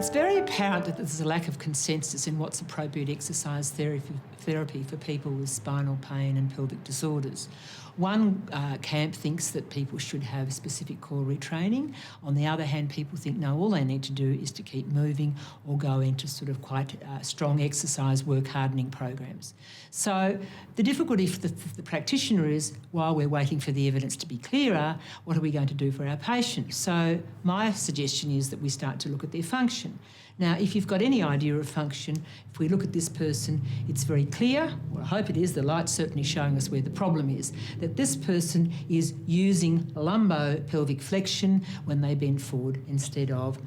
It's very apparent that there's a lack of consensus in what's appropriate exercise therapy for people with spinal pain and pelvic disorders. One camp thinks that people should have specific core retraining. On the other hand, people think, no, all they need to do is to keep moving or go into sort of quite strong exercise work hardening programs. So the difficulty for the practitioner is, while we're waiting for the evidence to be clearer, what are we going to do for our patients? So my suggestion is that we start to look at their function. Now, if you've got any idea of function, if we look at this person, it's very clear, well, I hope it is, the light's certainly showing us where the problem is, that this person is using lumbo-pelvic flexion when they bend forward instead of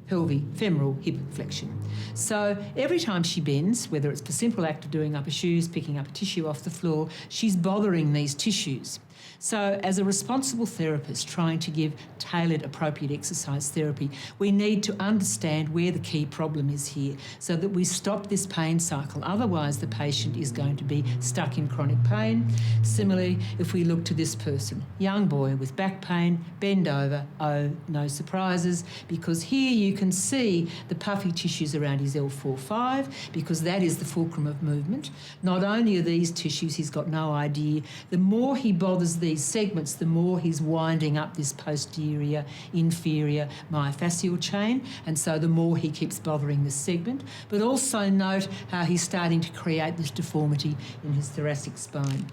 femoral hip flexion. So every time she bends, whether it's the simple act of doing up her shoes, picking up a tissue off the floor, she's bothering these tissues. So as a responsible therapist trying to give tailored appropriate exercise therapy, we need to understand where the key problem is here so that we stop this pain cycle. Otherwise, the patient is going to be stuck in chronic pain. Similarly, if we look to this person, young boy with back pain, bend over, oh, no surprises, because here you can see the puffy tissues around his L4-5 because that is the fulcrum of movement. Not only are these tissues, he's got no idea, the more he bothers these segments, the more he's winding up this posterior, inferior myofascial chain, and so the more he keeps bothering this segment. But also note how he's starting to create this deformity in his thoracic spine.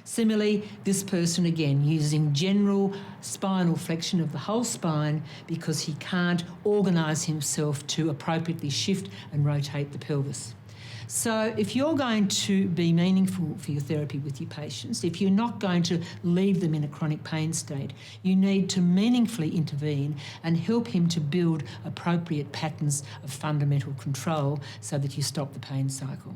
Similarly, this person, again, using general spinal flexion of the whole spine because he can't organise himself to appropriately shift and rotate the pelvis. So if you're going to be meaningful for your therapy with your patients, if you're not going to leave them in a chronic pain state, you need to meaningfully intervene and help him to build appropriate patterns of fundamental control so that you stop the pain cycle.